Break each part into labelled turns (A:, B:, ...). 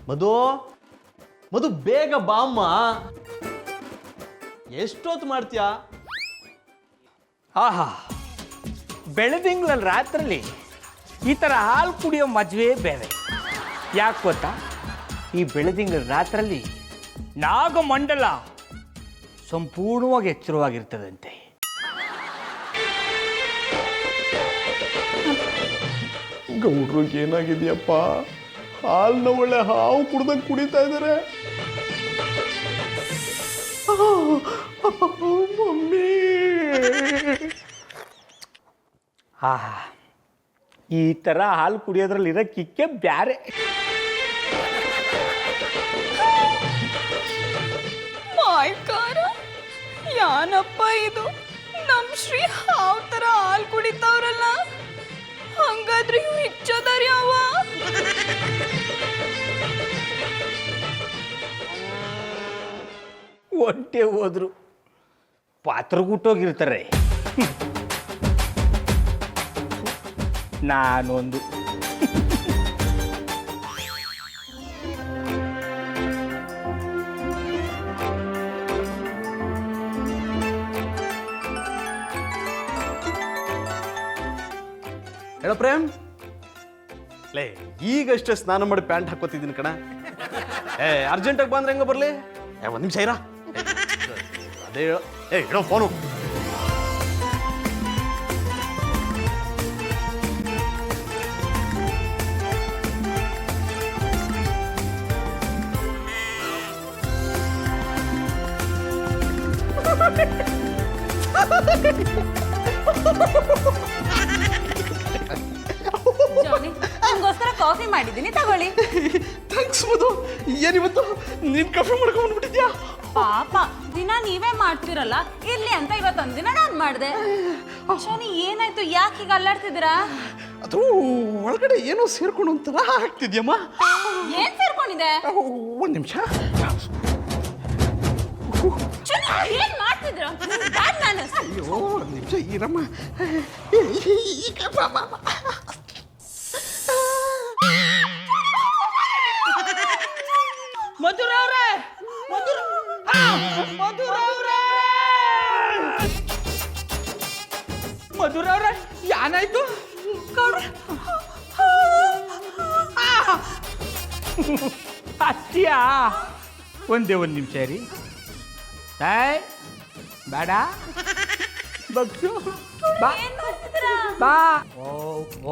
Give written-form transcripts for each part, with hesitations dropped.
A: ಮಧು ಮಧು ಬೇಗ ಬಾಮ್ಮ. ಎಷ್ಟೊತ್ತು ಮಾಡ್ತೀಯಾ?
B: ಆಹಾ, ಬೆಳದಿಂಗ್ಳಲ್ಲಿ ರಾತ್ರಲ್ಲಿ ಈ ಥರ ಹಾಲು ಕುಡಿಯೋ ಮಜವೇ ಬೇರೆ. ಯಾಕೆ ಗೊತ್ತಾ? ಈ ಬೆಳದಿಂಗಳ ರಾತ್ರಲ್ಲಿ ನಾಗಮಂಡಲ ಸಂಪೂರ್ಣವಾಗಿ ಎಚ್ಚರವಾಗಿರ್ತದಂತೆ.
A: ಗೌಡ್ರಿಗೆ ಏನಾಗಿದೆಯಪ್ಪ? ಹಾಲನ್ನ ಒಳ್ಳೆ ಹಾವು ಕುಡ್ದಂಗೆ ಕುಡಿತಾ ಇದ್ದಾರೆ. ಮಮ್ಮಿ,
B: ಆಹಾ, ಈ ಥರ ಹಾಲು ಕುಡಿಯೋದ್ರಲ್ಲಿ ಇರೋ ಕಿಕ್ಕೆ ಬ್ಯಾರೆ.
C: ಮಾಯ್ಕಾರ, ಯಾನಪ್ಪ ಇದು? ನಮ್ ಶ್ರೀ ಹಾವ್ ತರ ಹಾಲು ಕುಡಿತಾವ್ರಲ್ಲ, ಹಂಗಾದ್ರೆ ಇವ್ ಹೆಚ್ಚದಾರ ಯಾವ?
B: ಒಂಟೆ ಹೋದ್ರು ಪಾತ್ರ ಗುಟ್ಟೋಗಿರ್ತಾರೆ. ನಾನೊಂದು
A: ಹೇಳೋ ಪ್ರೇಮ್, ಲೇ ಈಗಷ್ಟೇ ಸ್ನಾನ ಮಾಡಿ ಪ್ಯಾಂಟ್ ಹಾಕೋತಿದ್ದೀನಿ ಕಣ. ಅರ್ಜೆಂಟಾಗಿ ಬಂದ್ರೆ ಹೆಂಗ ಬರ್ಲಿ? ಒಂದು ನಿಮಿಷ ಇರಾ. ಅದೇ ಹೇಳೋ ಫೋನು.
C: ಜಾನಿ, ನಿಮ್ಗೋಸ್ಕರ ಕಾಫಿ ಮಾಡಿದ್ದೀನಿ, ತಗೊಳ್ಳಿ.
A: ಥ್ಯಾಂಕ್ಸ್ ಮಧು. ಏನಿವತ್ತು ನೀನ್ ಕಾಫಿ ಮಾಡ್ಕೊಂಡ್ ಬಂದ್ಬಿಟ್ಟಿದ್ಯಾ?
C: ಪಾಪ, ದಿನ ನೀವೇ ಮಾಡ್ತಿರಲ್ಲ, ಇರ್ಲಿ ಅಂತ ಇವತ್ತೊಂದಿನ ನಾನ್ ಮಾಡ್ದೆ. ಶಾನಿ, ಏನಾಯ್ತು? ಯಾಕೆ ಈಗ ಅಲ್ಲಾಡ್ತಿದ್ದೀರಾ?
A: ಅದು ಒಳಗಡೆ ಏನೋ ಸೇರ್ಕೊಂಡು ಒಂಥರ ಆಗ್ತಿದ್ಯಮ್ಮ.
C: ಏನ್ ಸೇರ್ಕೊಂಡಿದೆ?
A: ಒಂದ್ ನಿಮಿಷ.
C: ಏನ್ ಮಾಡ್ತಿದ್ರ?
A: ಅಯ್ಯೋ, ಒಂದ್ ನಿಮಿಷ ಇರಮ್ಮ.
B: ಮಧುರವ್ರೆ, ಮಧುರವ್ರೆ, ಏನಾಯ್ತು? ಅಷ್ಟಿಯಾ? ಒಂದೇ ಒಂದು ನಿಮಿಷ ರೀ. ಬೇಡ, ಬಗ್ಸು ಬಾ ಬಾ.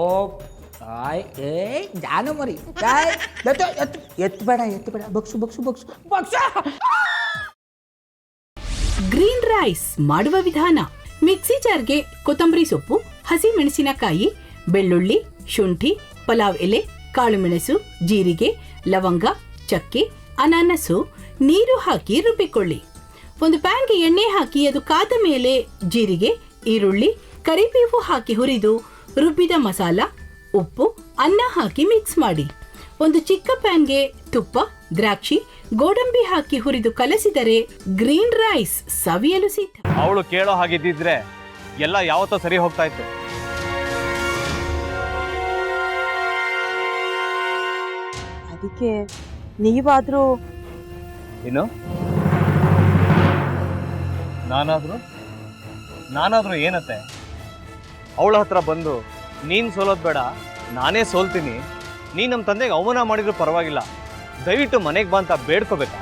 B: ಓ ಆಯ್, ಜಾನು ಮರಿ, ಎತ್ತು ಬೇಡ, ಬಗ್ಸು ಬಗ್ಸು ಬಗ್ಸು ಬಗ್ಸ.
D: ಗ್ರೀನ್ ರೈಸ್ ಮಾಡುವ ವಿಧಾನ: ಮಿಕ್ಸಿ ಜಾರ್ಗೆ ಕೊತ್ತಂಬರಿ ಸೊಪ್ಪು, ಹಸಿ ಮೆಣಸಿನಕಾಯಿ, ಬೆಳ್ಳುಳ್ಳಿ, ಶುಂಠಿ, ಪಲಾವ್ ಎಲೆ, ಕಾಳುಮೆಣಸು, ಜೀರಿಗೆ, ಲವಂಗ, ಚಕ್ಕೆ, ಅನಾನಸು, ನೀರು ಹಾಕಿ ರುಬ್ಬಿಕೊಳ್ಳಿ. ಒಂದು ಪ್ಯಾನ್ಗೆ ಎಣ್ಣೆ ಹಾಕಿ ಅದು ಕಾದ ಮೇಲೆ ಜೀರಿಗೆ, ಈರುಳ್ಳಿ, ಕರಿಬೇವು ಹಾಕಿ ಹುರಿದು ರುಬ್ಬಿದ ಮಸಾಲ, ಉಪ್ಪು, ಅನ್ನ ಹಾಕಿ ಮಿಕ್ಸ್ ಮಾಡಿ. ಒಂದು ಚಿಕ್ಕ ಪ್ಯಾನ್ಗೆ ತುಪ್ಪ, ದ್ರಾಕ್ಷಿ, ಗೋಡಂಬಿ ಹಾಕಿ ಹುರಿದು ಕಲಸಿದರೆ ಗ್ರೀನ್ ರೈಸ್ ಸವಿಯಲು ಸಿದ್ಧ.
E: ಅವಳು ಕೇಳೋ ಹಾಗಿದ್ದಿದ್ರೆ ಎಲ್ಲ ಯಾವತ್ತೋ ಸರಿ ಹೋಗ್ತಾ ಇತ್ತು.
F: ಅದಕ್ಕೆ ನೀವಾದ್ರೂ
E: ಏನು? ನಾನಾದ್ರೂ ಏನತ್ತೆ? ಅವಳ ಹತ್ರ ಬಂದು ನೀನು ಸೋಲೋದು ಬೇಡ, ನಾನೇ ಸೋಲ್ತೀನಿ, ನೀ ನಮ್ಮ ತಂದೆಗೆ ಅವಮಾನ ಮಾಡಿದ್ರು ಪರವಾಗಿಲ್ಲ, ದಯವಿಟ್ಟು ಮನೆಗೆ ಬಾ ಅಂತ ಬೇಡ್ಕೋಬೇಕಾ?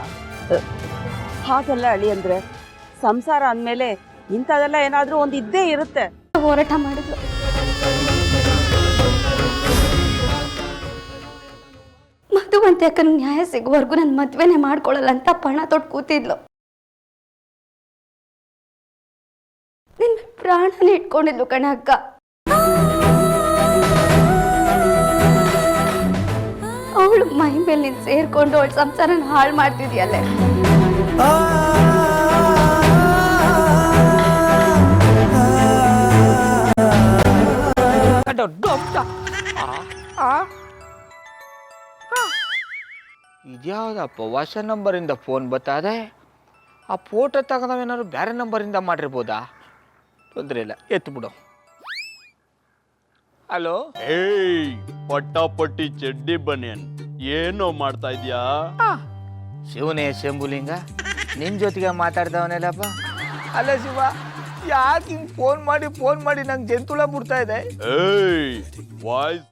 F: ಹಾಗೆಲ್ಲ ಅಳಿ ಅಂದ್ರೆ ಸಂಸಾರ ಅಂದಮೇಲೆ ಇಂಥದೆಲ್ಲ ಏನಾದ್ರೂ ಒಂದು ಇದ್ದೇ ಇರುತ್ತೆ.
C: ಹೋರಾಟ ಮಾಡಿದ್ಲು. ಮಧುವಂತೆ ಅಕ್ಕನ ನ್ಯಾಯ ಸಿಗುವವರೆಗೂ ನನ್ನ ಮದ್ವೆನೆ ಮಾಡ್ಕೊಳ್ಳಲ್ಲ ಅಂತ ಪಣ ತೊಟ್ಟು ಕೂತಿದ್ಲು. ನಿನ್ನ ಪ್ರಾಣನ ಇಟ್ಕೊಂಡಿದ್ಲು ಕಣ ಅಕ್ಕ. ಅವಳು ಮೈ ಮೇಲೆ ನೀನು ಸೇರ್ಕೊಂಡು ಅವಳ ಸಂಸಾರನ ಹಾಳು ಮಾಡ್ತಿದ್ಯಲ್ಲೇ.
B: ಇದ್ಯಾವುದಪ್ಪ ಹೊಸ ನಂಬರಿಂದ ಫೋನ್ ಬತ್ತದೆ? ಆ ಫೋಟೋ ತಗೊಂಡವೇನಾದ್ರು ಬೇರೆ ನಂಬರಿಂದ ಮಾಡಿರ್ಬೋದಾ? ತೊಂದರೆ ಇಲ್ಲ, ಎತ್ತು ಬಿಡು. ಹಲೋ,
A: ಏಯ್
G: ಪಟ್ಟಾಪಟ್ಟಿ ಚಡ್ಡಿ ಬನಿಯನ್ ಏನೋ ಮಾಡ್ತಾ ಇದ್ಯಾ?
B: ಶಿವನೇ ಶಂಭುಲಿಂಗ ನಿನ್ ಜೊತೆಗೆ ಮಾತಾಡ್ದವನೆಲ್ಲಪ್ಪ. ಅಲ್ಲ ಶಿವ, ಯಾಕೆ ಹಿಂಗ್ ಫೋನ್ ಮಾಡಿ ನಂಗೆ ಜಂತುಳ ಬಿಡ್ತಾ ಇದೆ?
G: ಏಯ್ ವಾಯ್ಸ್